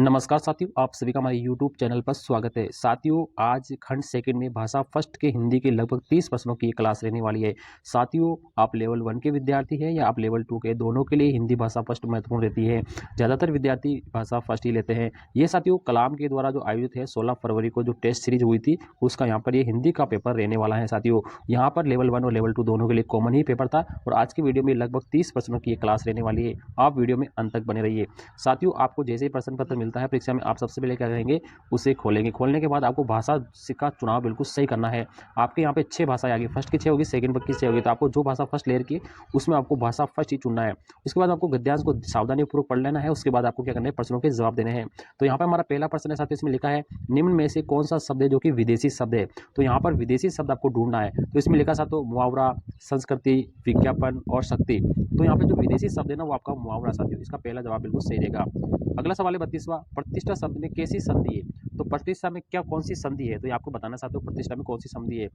नमस्कार साथियों, आप सभी का हमारे YouTube चैनल पर स्वागत है। साथियों, आज खंड सेकंड में भाषा फर्स्ट के हिंदी के लगभग 30 प्रश्नों की ये क्लास रहने वाली है। साथियों, आप लेवल 1 के विद्यार्थी हैं या आप लेवल 2 के, दोनों के लिए हिंदी भाषा फर्स्ट महत्वपूर्ण रहती है। ज़्यादातर विद्यार्थी भाषा फर्स्ट ही लेते हैं। ये साथियों कलाम के द्वारा जो आयोजित है 16 फरवरी को जो टेस्ट सीरीज हुई थी, उसका यहाँ पर ये हिंदी का पेपर रहने वाला है। साथियों, यहाँ पर लेवल 1 और लेवल 2 दोनों के लिए कॉमन ही पेपर था और आज की वीडियो में लगभग 30 प्रश्नों की ये क्लास रहने वाली है। आप वीडियो में अंत तक बने रहिए। साथियों, आपको जैसे ही प्रश्न पत्र मिलता है परीक्षा में, आप सबसे पहले क्या करेंगे, उसे खोलेंगे। खोलने के बाद आपको भाषा का चुनाव बिल्कुल सही करना है। आपके यहाँ पे 6 भाषाएं आ गई, फर्स्ट की 6 होगी, सेकंड की 6 होगी, तो आपको जो भाषा फर्स्ट लेयर की उसमें आपको भाषा फर्स्ट ही चुनना है। उसके बाद आपको गद्यांश को सावधानीपूर्वक पढ़ लेना है। उसके बाद आपको क्या करना है, प्रश्नों के जवाब देने हैं। तो यहाँ पर हमारा पहला प्रश्न है साथियों, इसमें लिखा है निम्न में से कौन सा शब्द है जो कि विदेशी शब्द है। तो यहाँ पर विदेशी शब्द आपको ढूंढना है। तो इसमें लिखा साथियों मुहावरा, संस्कृति, विज्ञापन और शक्ति। तो यहाँ पे जो विदेशी शब्द है ना, वो आपका मुहावरा साथियों, इसका पहला जवाब बिल्कुल सही रहेगा। अगला सवाल है 32वां, प्रतिष्ठा शब्द में कैसी संधि है। तो प्रतिष्ठा में क्या कौन सी संधि है, तो ये आपको बताना साथियों प्रतिष्ठा में कौन सी संधि है।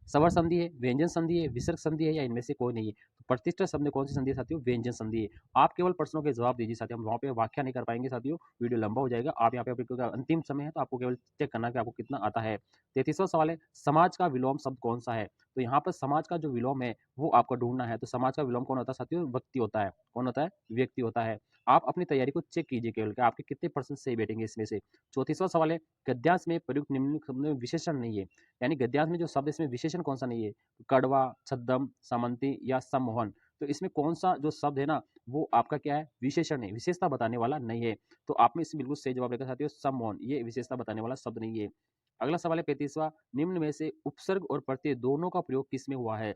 सवर संधि है, व्यंजन संधि है, विसर्ग संधि है या इनमें से कोई नहीं है। तो प्रतिष्ठा शब्द में कौन सी संधि है साथियों, व्यंजन संधि है। आप केवल प्रश्नों के जवाब दीजिए साथियों, हम वहाँ पे व्याख्या नहीं कर पाएंगे साथियों, वीडियो लंबा हो जाएगा। आप यहाँ पे क्योंकि अंतिम समय है तो आपको केवल चेक करना कि आपको कितना आता है। 33वां सवाल है, समाज का विलोम शब्द कौन सा है। तो यहाँ पर समाज का जो विलोम है वो आपको ढूंढना है। तो समाज का विलोम कौन होता है साथियों, व्यक्ति होता है। कौन होता है, व्यक्ति होता है। आप अपनी तैयारी को चेक कीजिए केवल कि आपके कितने परसेंट सही बैठेंगे इसमें से। 34वां सवाल है, गद्यांश में प्रयुक्त निम्नलिखित शब्द में विशेषण नहीं है। यानी गद्यांश में जो शब्द इसमें विशेषण कौन सा नहीं है, कड़वा, छद्म, सामंती या सम्मोहन। तो इसमें कौन सा जो शब्द है ना, वो आपका क्या है, विशेषण है, विशेषता बताने वाला नहीं है। तो आप में इसमें बिल्कुल सही जवाब रहेगा साथियों, सम्मोहन, ये विशेषता बताने वाला शब्द नहीं है। अगला सवाल है 35वां, निम्न में से उपसर्ग और प्रत्यय दोनों का प्रयोग किसमें हुआ है।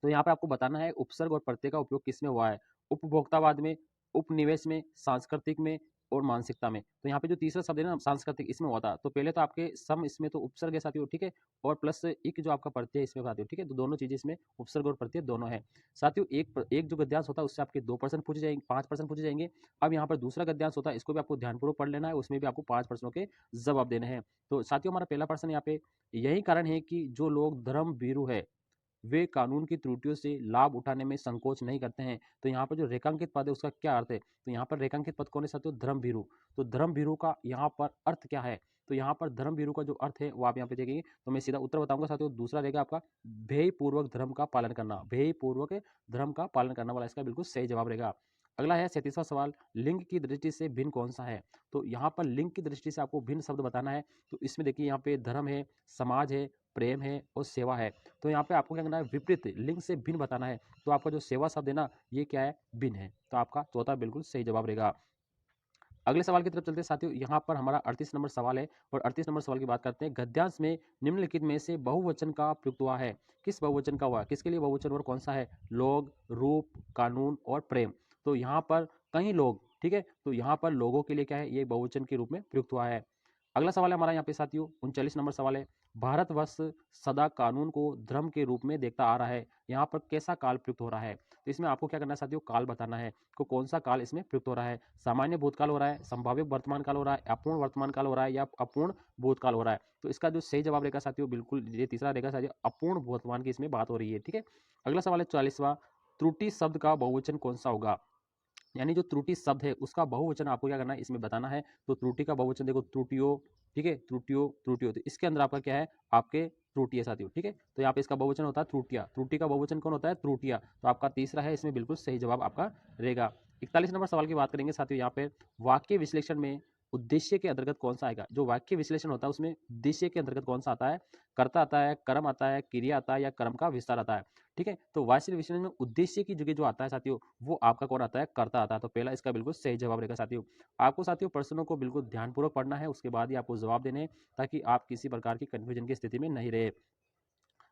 तो यहाँ पे आपको बताना है उपसर्ग और प्रत्यय का उपयोग किसमें हुआ है। उपभोक्तावाद में, उपनिवेश में, सांस्कृतिक में और मानसिकता में। तो यहाँ पे जो तीसरा शब्द है ना सांस्कृतिक, इसमें हुआ था। तो पहले तो आपके सम इसमें तो उपसर्ग है साथियों, ठीक है, और प्लस एक जो आपका प्रत्यय इसमें साथियों, ठीक है, तो दोनों चीजें इसमें उपसर्ग और प्रत्यय दोनों है साथियों। एक जो गद्यांश होता है उससे आपके 2% पूछे जाएंगे, 5% पूछे जाएंगे। अब यहाँ पर दूसरा गद्यांश होता है, इसको भी आपको ध्यानपूर्वक पढ़ लेना है, उसमें भी आपको 5 प्रश्नों के जवाब देने हैं। तो साथियों हमारा पहला प्रश्न यहाँ पे, यही कारण है कि जो लोग धर्म भीरू है वे कानून की त्रुटियों से लाभ उठाने में संकोच नहीं करते हैं। तो यहाँ पर जो रेखांकित पद है उसका क्या अर्थ है, तो यहाँ पर रेखांकित पद कौन है साथियों, धर्म भीरू। तो धर्म भीरू का यहाँ पर अर्थ क्या है, तो यहाँ पर धर्म भीरू का जो अर्थ है वो आप यहाँ पे देखेंगे। तो मैं सीधा उत्तर बताऊंगा साथियों, दूसरा रहेगा आपका भयपूर्वक धर्म का पालन करना, भयपूर्वक धर्म का पालन करना वाला इसका बिल्कुल सही जवाब रहेगा। अगला है 37वां सवाल, लिंग की दृष्टि से भिन्न कौन सा है। तो यहाँ पर लिंग की दृष्टि से आपको भिन्न शब्द बताना है। तो इसमें देखिए यहाँ पे धर्म है, समाज है, प्रेम है और सेवा है। तो यहाँ पे आपको क्या करना है, विपरीत लिंग से भिन्न बताना है। तो आपका जो सेवा शब्द है ना, ये क्या है, भिन्न है। तो आपका चौथा बिल्कुल सही जवाब रहेगा। अगले सवाल की तरफ चलते हैं साथियों, यहाँ पर हमारा 38 नंबर सवाल है और 38 नंबर सवाल की बात करते हैं। गद्यांश में निम्नलिखित में से बहुवचन का प्रयुक्त हुआ है, किस बहुवचन का हुआ है, किसके लिए बहुवचन और कौन सा है, लोग, रूप, कानून और प्रेम। तो यहाँ पर कई लोग, ठीक है, तो यहाँ पर लोगों के लिए क्या है, ये बहुवचन के रूप में प्रयुक्त हुआ है। अगला सवाल है हमारा यहाँ पे साथियों 39 नंबर सवाल है, भारतवर्ष सदा कानून को धर्म के रूप में देखता आ रहा है, यहाँ पर कैसा काल प्रयुक्त हो रहा है। तो इसमें आपको क्या करना है साथियों, काल बताना है को कौन सा काल इसमें प्रयुक्त हो रहा है। सामान्य भूतकाल हो रहा है, संभाव्य वर्तमान काल हो रहा है, अपूर्ण वर्तमान काल हो रहा है या अपूर्ण भूतकाल हो रहा है। तो इसका जो सही जवाब रहेगा साथियों, बिल्कुल ये तीसरा रहेगा साथियों, अपूर्ण वर्तमान की इसमें बात हो रही है, ठीक है। अगला सवाल है 44वां, त्रुटि शब्द का बहुवचन कौन सा होगा। यानी जो त्रुटि शब्द है उसका बहुवचन आपको क्या करना है, इसमें बताना है। तो त्रुटि का बहुवचन देखो, त्रुटियों, ठीक है, त्रुटियों, त्रुटियों। तो इसके अंदर आपका क्या है, आपके त्रुटि है साथियों, ठीक है। तो यहाँ पे इसका बहुवचन होता है त्रुटिया, त्रुटि का बहुवचन कौन होता है, त्रुटिया। तो आपका तीसरा है इसमें बिल्कुल सही जवाब आपका रहेगा। 41 नंबर सवाल की बात करेंगे साथियों, यहाँ पे वाक्य विश्लेषण में उद्देश्य के अंतर्गत कौन सा आएगा। जो वाक्य विश्लेषण होता है उसमें उद्देश्य के अंतर्गत कौन सा आता है, कर्ता आता है, कर्म आता है, क्रिया आता है या कर्म का विस्तार आता है, ठीक है। तो वाक्य विश्लेषण में उद्देश्य की जगह जो आता है साथियों, वो आपका कौन आता है, कर्ता आता है। तो पहला इसका बिल्कुल सही जवाब रहेगा साथियों। आपको साथियों प्रश्नों को बिल्कुल ध्यानपूर्वक पढ़ना है, उसके बाद ही आपको जवाब देने हैं, ताकि आप किसी प्रकार की कंफ्यूजन की स्थिति में नहीं रहे।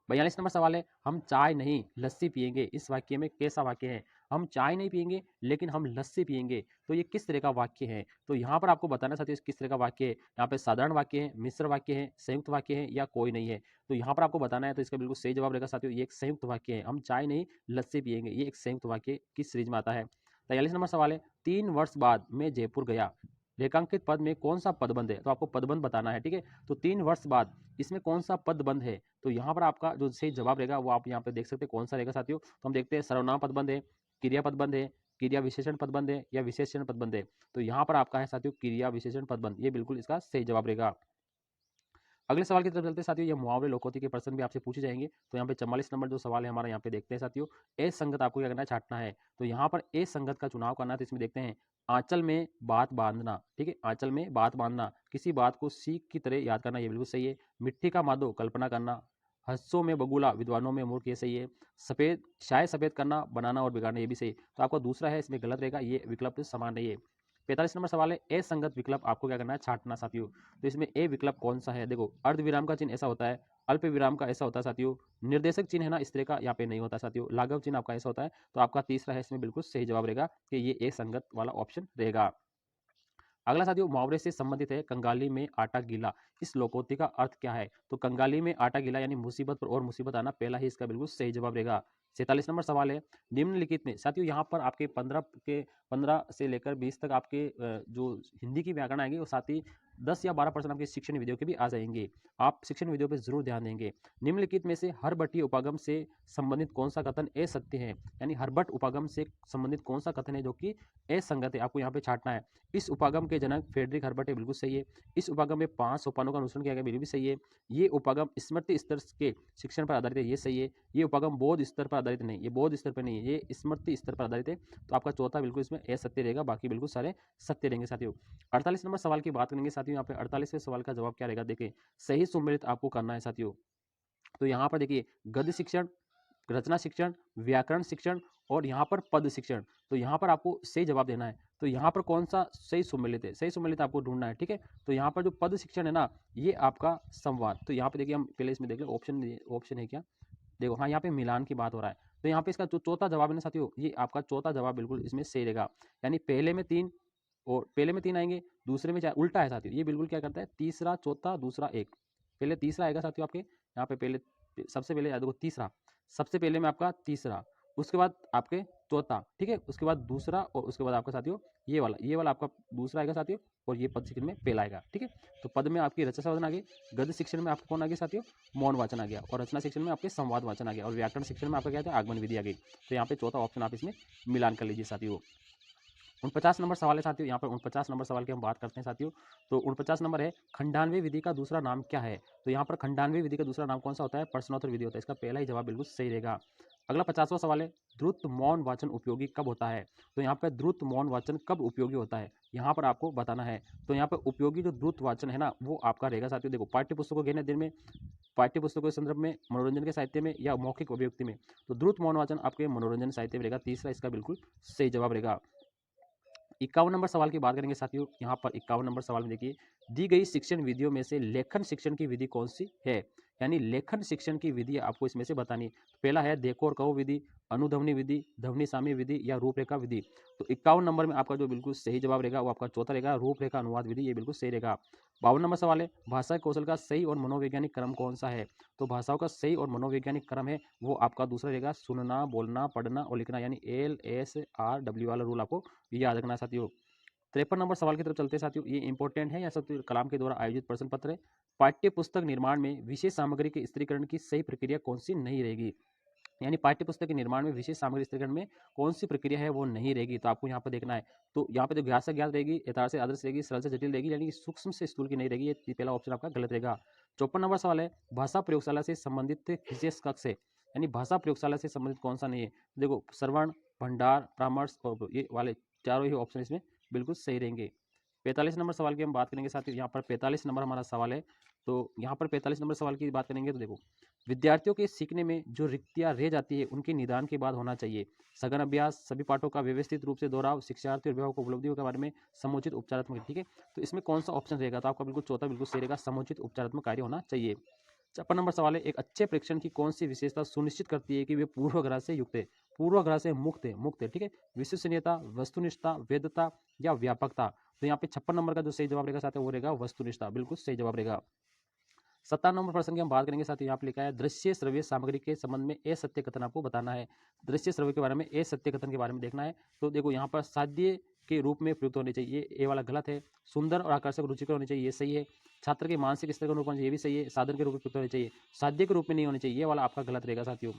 42 नंबर सवाल है, हम चाय नहीं लस्सी पियेंगे, इस वाक्य में कैसा वाक्य है। हम चाय नहीं पियेंगे लेकिन हम लस्सी पियेंगे, तो ये किस तरह का वाक्य है। तो यहाँ पर आपको बताना साथियों किस तरह का वाक्य है। यहाँ पे साधारण वाक्य है, मिश्र वाक्य है, संयुक्त वाक्य है या कोई नहीं है। तो यहाँ पर आपको बताना है, तो इसका बिल्कुल सही जवाब रहेगा साथियों, ये एक संयुक्त वाक्य है। हम चाय नहीं लस्सी पियेंगे, ये एक संयुक्त वाक्य किस सीरीज में आता है। 43 नंबर सवाल है, 3 वर्ष बाद मैं जयपुर गया, रेखांकित पद में कौन सा पदबंध है। तो आपको पदबंध बताना है, ठीक है। तो 3 वर्ष बाद इसमें कौन सा पदबंध है। तो यहाँ पर आपका जो सही जवाब रहेगा वो आप यहाँ पे देख सकते हैं कौन सा रहेगा साथियों। तो हम देखते हैं सर्वनाम पदबंध है, क्रिया पदबंध है, क्रिया विशेषण पदबंध है या विशेषण पदबंध है? तो यहाँ पर आपका है साथियों क्रिया विशेषण पदबंध, ये बिल्कुल इसका सही जवाब रहेगा। अगले सवाल की तरफ चलते हैं साथियों, ये मुहावरे लोकोक्ति के प्रश्न भी आपसे पूछे जाएंगे। तो यहाँ पे 44 नंबर जो सवाल है हमारा, यहाँ पे देखते हैं साथियों। ए संगत आपको क्या करना है, छांटना है। तो यहाँ पर ए संगत का चुनाव करना है, तो इसमें देखते हैं आंचल में बात बांधना, ठीक है, आंचल में बात बांधना, किसी बात को सीख की तरह याद करना, ये बिल्कुल सही है। मिट्टी का मादो कल्पना करना, हंसों में बगुला विद्वानों में मूर्ख, ये सही है। सफेद शाय सफेद करना, बनाना और बिगाड़ना, ये भी सही। तो आपका दूसरा है इसमें गलत रहेगा, ये विकल्प समान नहीं है। 45 नंबर सवाल है, ए संगत विकल्प आपको क्या करना है, छांटना साथियों। तो इसमें ए विकल्प कौन सा है, देखो अर्ध विराम का चिन्ह ऐसा होता है, अल्प विराम का ऐसा होता है साथियों, निर्देशक चिन्ह है ना इस तरह का यहाँ पे नहीं होता साथियों, लाघव चिन्ह आपका ऐसा होता है। तो आपका तीसरा है इसमें बिल्कुल सही जवाब रहेगा कि ये ए संगत वाला ऑप्शन रहेगा। अगला साथियों मुहावरे से संबंधित है, कंगाली में आटा गीला, इस लोकोक्ति का अर्थ क्या है? तो कंगाली में आटा गीला यानी मुसीबत पर और मुसीबत आना, पहला ही इसका बिल्कुल सही जवाब रहेगा। 47 नंबर सवाल है, निम्नलिखित में साथियों यहाँ पर आपके 15 से लेकर 20 तक आपके जो हिंदी की व्याकरण आएंगे और साथ ही 10 या 12% आपके शिक्षण वीडियो के भी आ जाएंगे। आप शिक्षण वीडियो पे जरूर ध्यान देंगे। निम्नलिखित में से हर्बटीय उपागम से संबंधित कौन सा कथन असत्य है? यानी हर्बट उपागम से संबंधित कौन सा कथन है जो कि असंगत है, आपको यहाँ पे छांटना है। इस उपागम के जनक फ्रेडरिक हर्बट है, बिल्कुल सही है। इस उपागम में 5 सोपानों का अनुसरण किया गया, बिल्कुल भी सही है। ये उपागम स्मृति स्तर के शिक्षण पर आधारित है, ये सही है। ये उपागम बोध स्तर पर आधारित नहीं, ये बोध स्तर पर नहीं है, ये स्मृति स्तर पर आधारित है। तो आपका चौथा बिल्कुल इसमें असत्य रहेगा, बाकी बिल्कुल सारे सत्य रहेंगे साथियों। 48 नंबर सवाल की बात करेंगे साथियों, यहाँ पे 48वें सवाल का जवाब क्या रहेगा, देखिए सही सुमेलित आपको करना है साथियों। तो यहाँ पर देखिए गद्य शिक्षण, रचना शिक्षण, व्याकरण शिक्षण और यहाँ पर पद शिक्षण, तो यहाँ पर आपको सही जवाब देना है। तो यहाँ पर कौन सा सही सुमेलित है, सही सुमेलित आपको ढूंढना है, ठीक है। तो यहाँ पर जो पद शिक्षण है ना, ये आपका संवाद, तो यहाँ पे देखिए हम पहले इसमें देख लें ऑप्शन है क्या, देखो हाँ यहाँ पे मिलान की बात हो रहा है। तो यहाँ पे इसका जो चौथा जवाब है ना साथियों, ये आपका चौथा जवाब बिल्कुल इसमें सही रहेगा। यानी पहले में 3 और पहले में 3 आएंगे, दूसरे में 4, उल्टा है साथियों, ये बिल्कुल क्या करता है, तीसरा चौथा दूसरा एक, पहले तीसरा आएगा साथियों आपके यहाँ पे, पहले सबसे पहले देखो तीसरा, सबसे पहले में आपका तीसरा, उसके बाद आपके चौथा, ठीक है, उसके बाद दूसरा और उसके बाद आपका साथियों ये वाला आपका दूसरा आएगा साथियों, और ये पद शिक्षण में पहला आएगा, ठीक है। तो पद में आपकी रचना साधन आ गई, गद्य शिक्षण में आपको कौन आ गया साथियों, मौन वाचन आ गया, और रचना शिक्षण में आपके संवाद वाचन आ गया, और व्याकरण शिक्षण में आपका क्या था, आगमन विधि आ गई। तो यहाँ पे चौथा ऑप्शन आप इसमें मिलान कर लीजिए साथियों। 49 नंबर सवाल है साथियों, यहाँ पर 49 नंबर सवाल की हम बात करते हैं साथियों। तो 49 नंबर है, खंडान्वय विधि का दूसरा नाम क्या है? तो यहाँ पर खंडान्वय विधि का दूसरा नाम कौन सा होता है, प्रश्नोत्तर विधि होता है, इसका पहला ही जवाब बिल्कुल सही रहेगा। अगला 50वां सवाल है, द्रुत मौन वाचन उपयोगी कब होता है? तो यहाँ पर द्रुत मौन वाचन कब उपयोगी होता है, यहाँ पर आपको बताना है। तो यहाँ पर उपयोगी जो द्रुत वाचन है ना, वो आपका रहेगा साथियों, देखो पाठ्य पुस्तकों के अध्ययन में, पाठ्य पुस्तकों के संदर्भ में, मनोरंजन के साहित्य में या मौखिक अभिव्यक्ति में। तो द्रुत मौन वाचन आपके मनोरंजन साहित्य में रहेगा, तीसरा इसका बिल्कुल सही जवाब रहेगा। 51 नंबर सवाल की बात करेंगे साथियों, यहाँ पर 51 नंबर सवाल में देखिए, दी गई शिक्षण विधियों में से लेखन शिक्षण की विधि कौन सी है? यानी लेखन शिक्षण की विधि आपको इसमें से बतानी है। पहला है देखो और कहो विधि, अनुध्वनि विधि, ध्वनि साम्य विधि या रूपरेखा विधि। तो 51 नंबर में आपका जो बिल्कुल सही जवाब रहेगा वो आपका चौथा रहेगा, रूपरेखा अनुवाद विधि, ये बिल्कुल सही रहेगा। 52 नंबर सवाल है, भाषा कौशल का सही और मनोवैज्ञानिक क्रम कौन सा है? तो भाषाओं का सही और मनोवैज्ञानिक क्रम है वो आपका दूसरा रहेगा, सुनना, बोलना, पढ़ना और लिखना, यानी LSRW वाला रूल आपको याद रखना है साथियों। 53 नंबर सवाल की तरफ चलते हैं साथियों, ये इंपॉर्टेंट है, या साथियों कलाम के द्वारा आयोजित प्रश्न पत्र है। पाठ्य पुस्तक निर्माण में विशेष सामग्री के स्त्रीकरण की सही प्रक्रिया कौन सी नहीं रहेगी? यानी पाठ्य पुस्तक के निर्माण में विशेष सामग्री स्त्रीकरण में कौन सी प्रक्रिया है वो नहीं रहेगी, तो आपको यहाँ पर देखना है। तो यहाँ पे जो ज्ञात से ज्ञात रहेगी, यथार्थ से आदर्श रहेगी, सरल से जटिल रहेगी, यानी कि सूक्ष्म से स्थूल की नहीं रहेगी, ये पहला ऑप्शन आपका गलत रहेगा। 54 नंबर सवाल है, भाषा प्रयोगशाला से संबंधित विशेष कक्ष है, यानी भाषा प्रयोगशाला से संबंधित कौन सा नहीं है? देखो श्रवण, भंडार, परामर्श और ये वाले चारों ही ऑप्शन इसमें बिल्कुल सही रहेंगे। 45 नंबर सवाल की हम बात करेंगे साथियों, यहाँ पर 45 नंबर हमारा सवाल है। तो यहाँ पर 45 नंबर सवाल की बात करेंगे तो देखो, विद्यार्थियों के सीखने में जो रिक्तियाँ रह जाती है उनके निदान के बाद होना चाहिए। सघन अभ्यास, सभी पाठों का व्यवस्थित रूप से दोहराव, शिक्षार्थी और अभिभावक को उपलब्धियों के बारे में समुचित उपचारात्मक, ठीक है। तो इसमें कौन सा ऑप्शन रहेगा, तो आपका बिल्कुल चौथा बिल्कुल सही रहेगा, समुचित उपचारात्मक कार्य होना चाहिए। 56 नंबर सवाल है, एक अच्छे परीक्षण की कौन सी विशेषता सुनिश्चित करती है कि वे पूर्वाग्रह से युक्त है, पूर्वाग्रह से मुक्त है, ठीक है। विश्वसनीयता, वस्तुनिष्ठता, वेदता या व्यापकता। तो यहाँ पे 56 नंबर का जो सही जवाब रहेगा साथियों वो रहेगा वस्तुनिष्ठता, बिल्कुल सही जवाब रहेगा। 57 नंबर प्रश्न की हम बात करेंगे साथियों, यहाँ पे लिखा है दृश्य श्रव्य सामग्री के संबंध में असत्य कथन आपको बताना है। दृश्य श्रव्य के बारे में असत्य कथन के बारे में देखना है। तो देखो यहाँ पर साध्य के रूप में प्रयुक्त होने चाहिए, ये वाला गलत है। सुंदर और आकर्षक रुचिकर होने चाहिए, ये सही है। छात्र के मानसिक स्तर के अनुरूप होना चाहिए, ये भी सही है। साधन के रूप में प्रयुक्त होने चाहिए, साध्य के रूप में नहीं होने चाहिए, ये वाला आपका गलत रहेगा साथियों।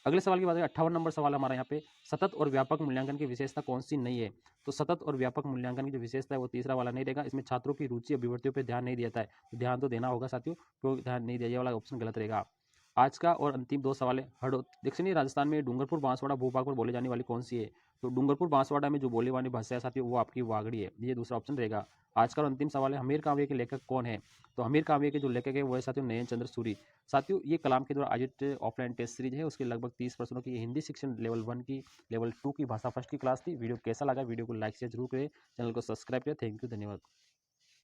अगले सवाल की बात करें 58 नंबर सवाल हमारा यहाँ पे, सतत और व्यापक मूल्यांकन की विशेषता कौन सी नहीं है। तो सतत और व्यापक मूल्यांकन की जो विशेषता है वो तीसरा वाला नहीं रहेगा, इसमें छात्रों की रुचि अभिवृत्तियों पर ध्यान नहीं दिया है। तो ध्यान तो देना होगा साथियों, क्यों ध्यान नहीं दिया, ये वाला ऑप्शन गलत रहेगा। आज का और अंतिम दो सवाल है, दक्षिणी राजस्थान में डूंगरपुर बांसवाड़ा भूभाग पर बोले जाने वाली कौन सी है। तो डूंगरपुर बांसवाड़ा में जो बोले वाली भाषा है साथियों वो आपकी वागड़ी है, ये दूसरा ऑप्शन रहेगा। आज का और अंतिम सवाल है, हमीर काव्य के लेखक कौन है। तो हमीर काव्य के जो लेखक है वो है साथियों नयन चंद्र सूरी। साथियों ये कलाम के द्वारा आयोजित ऑफलाइन टेस्ट सीरीज है, उसके लगभग 30 प्रश्नों की हिंदी शिक्षण लेवल 1 की, लेवल 2 की भाषा फर्स्ट की क्लास थी। वीडियो कैसा लगा, वीडियो को लाइक शेयर जरूर करें, चैनल को सब्सक्राइब करें। थैंक यू, धन्यवाद।